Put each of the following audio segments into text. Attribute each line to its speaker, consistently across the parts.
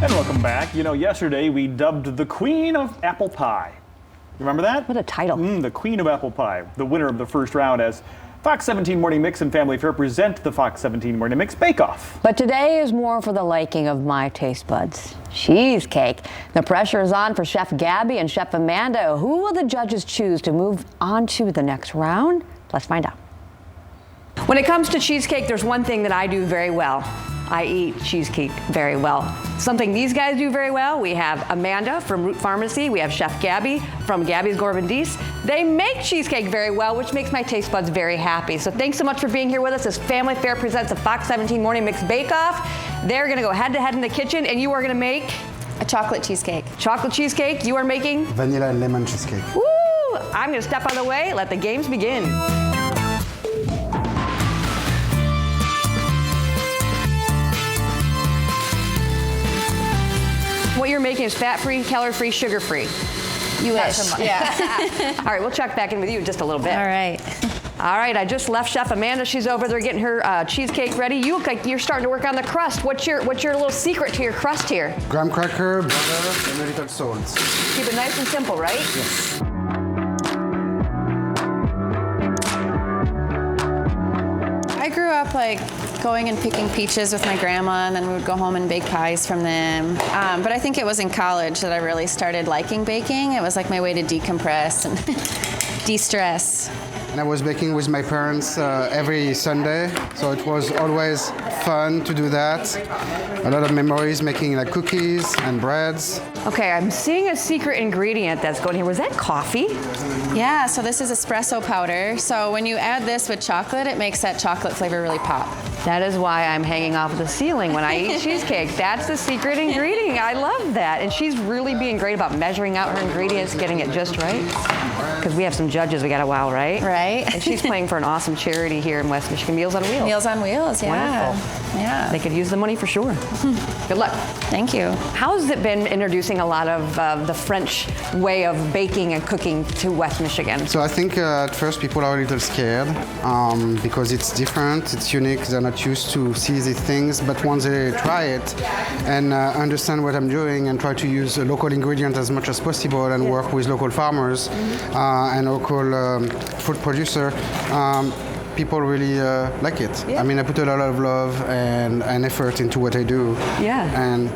Speaker 1: And welcome back. You know, yesterday we dubbed the Queen of Apple Pie. Remember that?
Speaker 2: What a title.
Speaker 1: The Queen of Apple Pie. The winner of the first round as Fox 17 Morning Mix and Family Fare present the Fox 17 Morning Mix Bake Off.
Speaker 2: But today is more for the liking of my taste buds. Cheesecake. The pressure is on for Chef Gaby and Chef Amanda. Who will the judges choose to move on to the next round? Let's find out. When it comes to cheesecake, there's one thing that I do very well. I eat cheesecake very well. Something these guys do very well. We have Amanda from Farmacy. We have Chef Gaby from Gaby's Gourmandise. They make cheesecake very well, which makes my taste buds very happy. So thanks so much for being here with us as Family Fare presents the Fox 17 Morning Mix Bake Off. They're gonna go head to head in the kitchen and you are gonna make
Speaker 3: a chocolate cheesecake.
Speaker 2: Chocolate cheesecake. You are making
Speaker 4: Vanilla Lemon Cheesecake.
Speaker 2: Woo! I'm gonna step out of the way, let the games begin. What you're making is fat-free, calorie-free, sugar-free.
Speaker 3: You wish. Yeah.
Speaker 2: All right, we'll check back in with you in just a little bit.
Speaker 3: All right.
Speaker 2: All right, I just left Chef Amanda. She's over there getting her cheesecake ready. You look like you're starting to work on the crust. What's your little secret to your crust here?
Speaker 4: Graham cracker, butter, and a little salt.
Speaker 2: Keep it nice and simple, right?
Speaker 4: Yes.
Speaker 3: I grew up like going and picking peaches with my grandma, and then we would go home and bake pies from them. But I think it was in college that I really started liking baking. It was like my way to decompress and de-stress.
Speaker 4: And I was baking with my parents every Sunday, so it was always fun to do that. A lot of memories making like cookies and breads.
Speaker 2: Okay, I'm seeing a secret ingredient that's going here. Was that coffee?
Speaker 3: Yeah, so this is espresso powder. So when you add this with chocolate, it makes that chocolate flavor really pop.
Speaker 2: That is why I'm hanging off the ceiling when I eat cheesecake. That's the secret ingredient. I love that. And she's really being great about measuring out her ingredients, getting it just right. Because we have some judges we got to wow, right?
Speaker 3: Right.
Speaker 2: And she's playing for an awesome charity here in West Michigan, Meals on Wheels.
Speaker 3: Meals on Wheels, yeah.
Speaker 2: Wonderful.
Speaker 3: Yeah.
Speaker 2: They could use the money for sure. Good luck.
Speaker 3: Thank you.
Speaker 2: How has it been introducing a lot of the French way of baking and cooking to West Michigan?
Speaker 4: So I think at first people are a little scared because it's different, it's unique, they're not used to see these things, but once they try it and understand what I'm doing and try to use a local ingredient as much as possible and work with local farmers and local food producer, people really like it.
Speaker 2: Yeah.
Speaker 4: I mean, I put a lot of love and effort into what I do.
Speaker 2: Yeah.
Speaker 4: And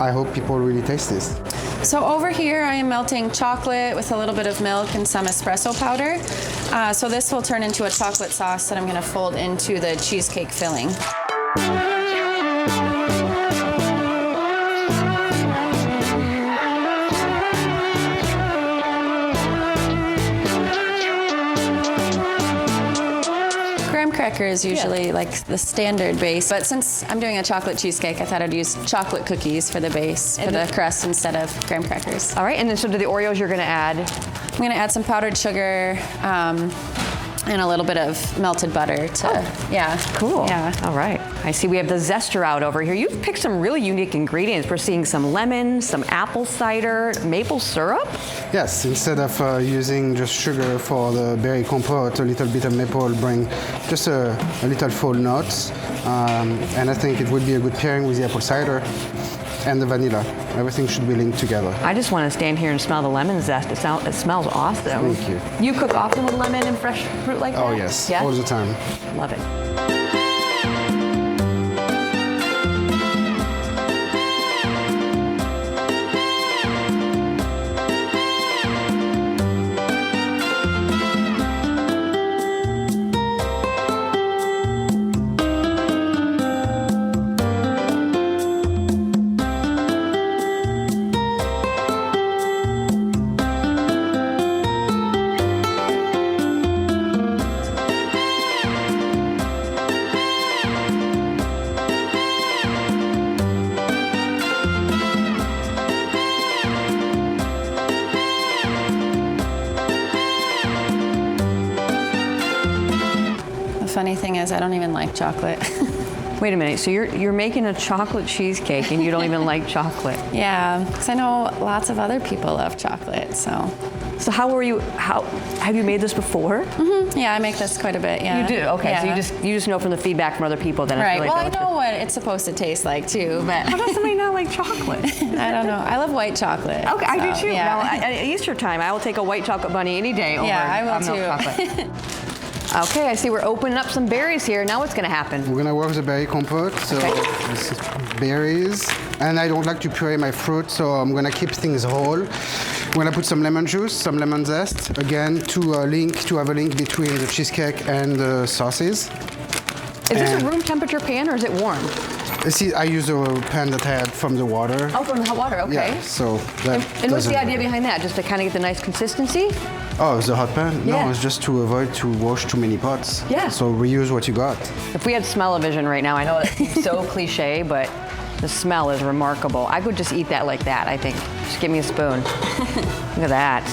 Speaker 4: I hope people really taste this.
Speaker 3: So over here I am melting chocolate with a little bit of milk and some espresso powder. So this will turn into a chocolate sauce that I'm going to fold into the cheesecake filling. Graham cracker is usually like the standard base, but since I'm doing a chocolate cheesecake, I thought I'd use chocolate cookies for the base, for the crust instead of graham crackers.
Speaker 2: All right, and then so to the Oreos you're going to add?
Speaker 3: I'm going to add some powdered sugar and a little bit of melted butter to, yeah.
Speaker 2: Cool.
Speaker 3: Yeah.
Speaker 2: All right. I see we have the zester out over here. You've picked some really unique ingredients. We're seeing some lemon, some apple cider, maple syrup.
Speaker 4: Yes, instead of using just sugar for the berry compote, a little bit of maple bring just a little full notes. And I think it would be a good pairing with the apple cider and the vanilla. Everything should be linked together.
Speaker 2: I just want to stand here and smell the lemon zest. It smells awesome.
Speaker 4: Thank you.
Speaker 2: You cook often with lemon and fresh fruit like that?
Speaker 4: Oh yes,
Speaker 2: Yeah?
Speaker 4: all the time.
Speaker 2: Love it.
Speaker 3: Funny thing is, I don't even like chocolate.
Speaker 2: Wait a minute, so you're making a chocolate cheesecake and you don't even like chocolate?
Speaker 3: Yeah, because I know lots of other people love chocolate, so
Speaker 2: So how have you made this before?
Speaker 3: Yeah, I make this quite a bit, yeah.
Speaker 2: You do? Okay,
Speaker 3: Yeah.
Speaker 2: so you just know from the feedback from other people that
Speaker 3: Right,
Speaker 2: it's really
Speaker 3: well, I
Speaker 2: delicious.
Speaker 3: know what it's supposed to taste like too, but
Speaker 2: How does somebody not like chocolate?
Speaker 3: I don't know. I love white chocolate.
Speaker 2: Okay, I do
Speaker 3: so,
Speaker 2: too.
Speaker 3: Yeah.
Speaker 2: Now, at Easter time, I will take a white chocolate bunny any day over
Speaker 3: Yeah, I will
Speaker 2: milk
Speaker 3: too.
Speaker 2: chocolate. Okay, I see we're opening up some berries here. Now what's going to happen?
Speaker 4: We're gonna work the berry compote. So
Speaker 2: Okay.
Speaker 4: this is berries, and I don't like to puree my fruit, so I'm gonna keep things whole. I'm gonna put some lemon juice, some lemon zest, again to have a link between the cheesecake and the sauces.
Speaker 2: Is this
Speaker 4: And-
Speaker 2: a room temperature pan or is it warm?
Speaker 4: See, I use a pan that I had from the water.
Speaker 2: Oh, from the hot water, okay.
Speaker 4: Yeah, so that
Speaker 2: And what's the
Speaker 4: doesn't-
Speaker 2: idea behind that? Just to kind of get the nice consistency?
Speaker 4: Oh, the hot pan?
Speaker 2: Yeah.
Speaker 4: No, it's just to avoid to wash too many pots.
Speaker 2: Yeah.
Speaker 4: So reuse what you got.
Speaker 2: If we had smell-o-vision right now, I know it's so cliche, but the smell is remarkable. I could just eat that like that, I think. Just give me a spoon. Look at that.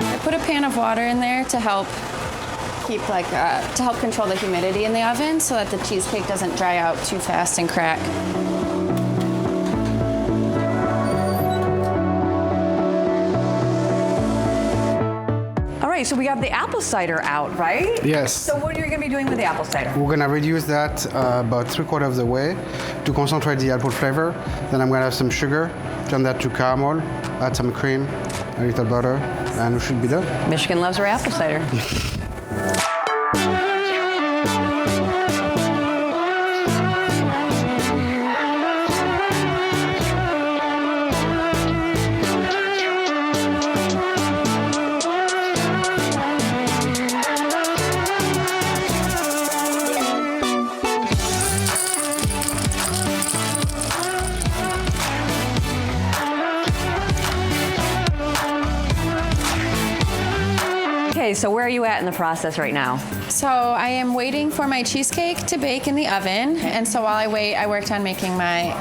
Speaker 3: I put a pan of water in there to help to help control the humidity in the oven so that the cheesecake doesn't dry out too fast and crack.
Speaker 2: All right, so we have the apple cider out, right?
Speaker 4: Yes.
Speaker 2: So what are you going to be doing with the apple cider?
Speaker 4: We're gonna reduce that about 3/4 of the way to concentrate the apple flavor. Then I'm gonna have some sugar, turn that to caramel, add some cream, a little butter, and we should be done.
Speaker 2: Michigan loves her apple cider. Okay, so where are you at in the process right now?
Speaker 3: So I am waiting for my cheesecake to bake in the oven, and so while I wait, I worked on making my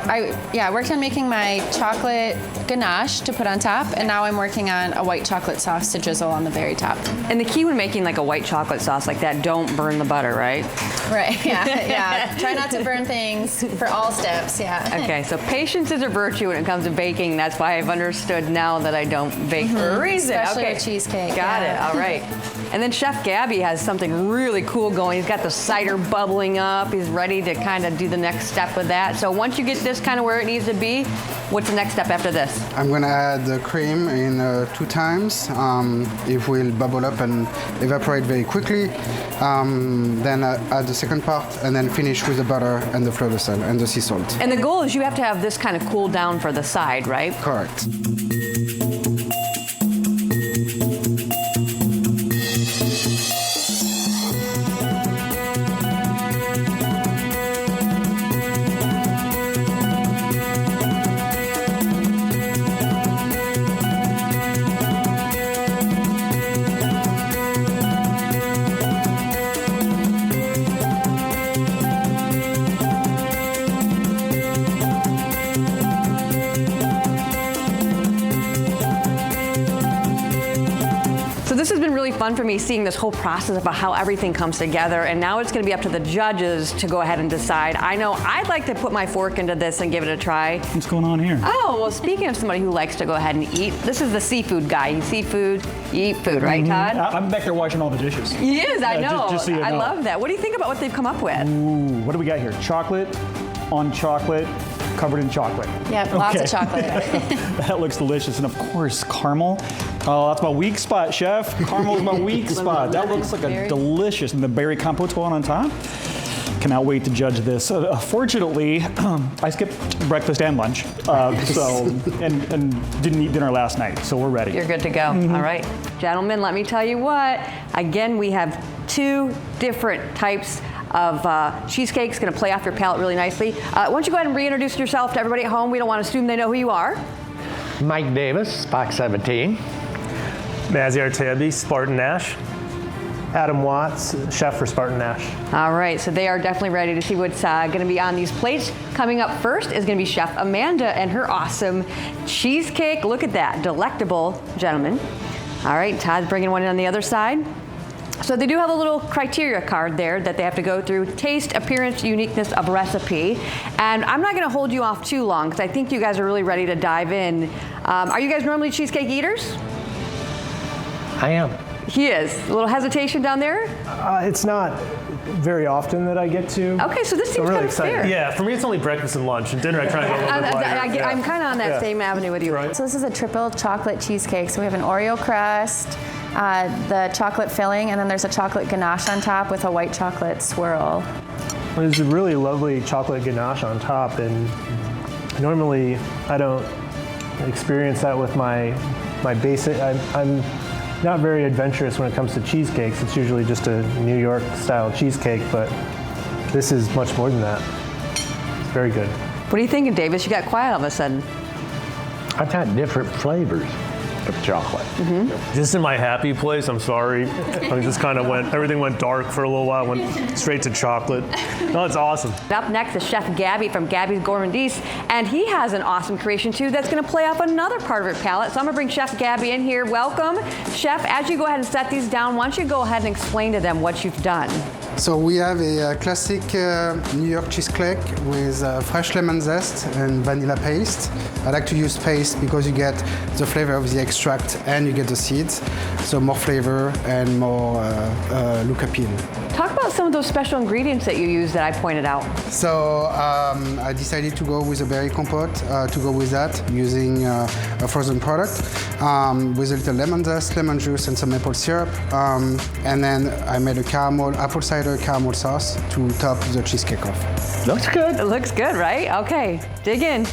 Speaker 3: chocolate ganache to put on top, and now I'm working on a white chocolate sauce to drizzle on the very top.
Speaker 2: And the key when making like a white chocolate sauce like that, don't burn the butter, right?
Speaker 3: Right. Yeah. Yeah. Try not to burn things for all steps. Yeah.
Speaker 2: Okay, so patience is a virtue when it comes to baking. That's why I've understood now that I don't bake for a reason.
Speaker 3: Especially
Speaker 2: okay.
Speaker 3: with cheesecake.
Speaker 2: Got
Speaker 3: yeah.
Speaker 2: it. All right. And then Chef Gaby has something really cool going. He's got the cider bubbling up. He's ready to kind of do the next step with that. So once you get this kind of where it needs to be, what's the next step after this?
Speaker 4: I'm gonna add the cream in 2 times. It will bubble up and evaporate very quickly. Then add the second part, and then finish with the butter and the fleur de sel and the sea salt.
Speaker 2: And the goal is you have to have this kind of cool down for the side, right?
Speaker 4: Correct.
Speaker 2: This has been really fun for me seeing this whole process about how everything comes together, and now it's going to be up to the judges to go ahead and decide. I know I'd like to put my fork into this and give it a try.
Speaker 1: What's going on here?
Speaker 2: Oh, well, speaking of somebody who likes to go ahead and eat, this is the seafood guy. You see food, you eat food, right, Todd?
Speaker 1: I'm back there washing all the dishes.
Speaker 2: He is, I
Speaker 1: Yeah,
Speaker 2: know.
Speaker 1: just so you
Speaker 2: I
Speaker 1: know.
Speaker 2: love that. What do you think about what they've come up with?
Speaker 1: Ooh, what do we got here? Chocolate on chocolate, covered in chocolate.
Speaker 3: Yeah, lots of
Speaker 1: Okay.
Speaker 3: chocolate.
Speaker 1: That looks delicious. And of course, caramel. Oh, that's my weak spot, Chef. Caramel's my weak spot. That looks like a delicious. And the berry compote going on top. Cannot wait to judge this. Fortunately, I skipped breakfast and lunch, and didn't eat dinner last night, so we're ready.
Speaker 2: You're good to go. All right. Gentlemen, let me tell you what. Again, we have 2 different types of cheesecakes. Going to play off your palate really nicely. Why don't you go ahead and reintroduce yourself to everybody at home? We don't want to assume they know who you are.
Speaker 5: Mike Davis, Fox 17.
Speaker 6: Maziar Tayabi, Spartan Nash. Adam Watts, chef for Spartan Nash.
Speaker 2: All right, so they are definitely ready to see what's going to be on these plates. Coming up first is going to be Chef Amanda and her awesome cheesecake. Look at that, delectable, gentlemen. All right, Todd's bringing one in on the other side. So they do have a little criteria card there that they have to go through: taste, appearance, uniqueness of recipe. And I'm not going to hold you off too long because I think you guys are really ready to dive in. Are you guys normally cheesecake eaters?
Speaker 5: I am.
Speaker 2: He is. A little hesitation down there?
Speaker 6: It's not very often that I get to.
Speaker 2: Okay, so this seems
Speaker 6: I'm really
Speaker 2: kind of
Speaker 6: excited.
Speaker 2: fair.
Speaker 6: Yeah, for me it's only breakfast and lunch, and dinner I try and go a little bit lighter.
Speaker 2: I'm kind of on that same avenue with you.
Speaker 6: Right.
Speaker 3: So this is a triple chocolate cheesecake. So we have an Oreo crust, the chocolate filling, and then there's a chocolate ganache on top with a white chocolate swirl.
Speaker 6: There's a really lovely chocolate ganache on top, and normally I don't experience that with my basic. I'm not very adventurous when it comes to cheesecakes. It's usually just a New York style cheesecake, but this is much more than that. It's very good.
Speaker 2: What are you thinking, Davis? You got quiet all of a sudden.
Speaker 5: I've had different flavors of chocolate.
Speaker 6: Just in my happy place, I'm sorry. I just kind of everything went dark for a little while, went straight to chocolate. No, it's awesome.
Speaker 2: Up next is Chef Gaby from Gaby's Gourmandise, and he has an awesome creation too that's going to play off another part of her palette. So I'm going to bring Chef Gaby in here. Welcome. Chef, as you go ahead and set these down, why don't you go ahead and explain to them what you've done?
Speaker 4: So we have a classic New York cheesecake with fresh lemon zest and vanilla paste. I like to use paste because you get the flavor of the extract and you get the seeds, so more flavor and more look appeal.
Speaker 2: Talk about some of those special ingredients that you use that I pointed out.
Speaker 4: So I decided to go with a berry compote to go with that, using a frozen product with a little lemon zest, lemon juice, and some maple syrup. And then I made a apple cider caramel sauce to top the cheesecake off.
Speaker 5: Looks good.
Speaker 2: It looks good, right? Okay, dig in.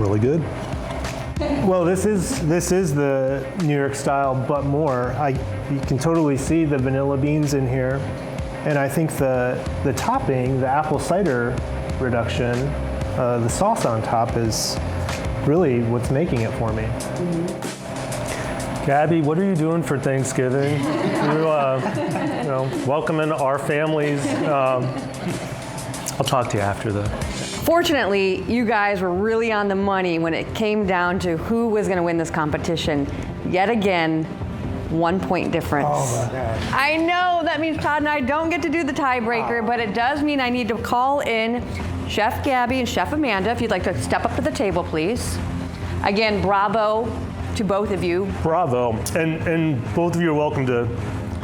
Speaker 6: Really good. Well, this is the New York style, but more. You can totally see the vanilla beans in here, and I think the topping, the apple cider reduction, the sauce on top is really what's making it for me. Gabby, what are you doing for Thanksgiving? You're welcoming our families. I'll talk to you after the.
Speaker 2: Fortunately, you guys were really on the money when it came down to who was going to win this competition. Yet again, 1 point difference.
Speaker 6: Oh my God.
Speaker 2: I know that means Todd and I don't get to do the tiebreaker, but it does mean I need to call in Chef Gaby and Chef Amanda. If you'd like to step up to the table, please. Again, bravo to both of you.
Speaker 6: Bravo, and both of you are welcome to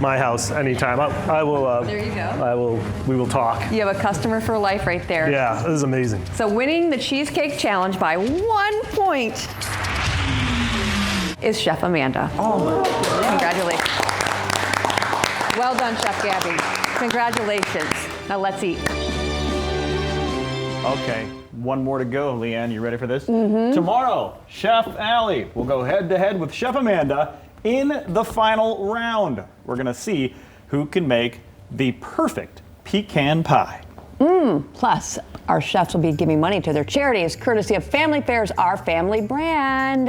Speaker 6: my house anytime. I will.
Speaker 2: There you go.
Speaker 6: We will talk.
Speaker 2: You have a customer for life right there.
Speaker 6: Yeah, this is amazing.
Speaker 2: So winning the Cheesecake Challenge by 1 point is Chef Amanda.
Speaker 6: Oh my God.
Speaker 2: Congratulations. Well done, Chef Gaby. Congratulations. Now let's eat.
Speaker 1: Okay, one more to go, Leanne. You ready for this? Tomorrow, Chef Allie will go head-to-head with Chef Amanda in the final round. We're gonna see who can make the perfect pecan pie.
Speaker 2: Plus, our chefs will be giving money to their charities, courtesy of Family Fair's Our Family brand.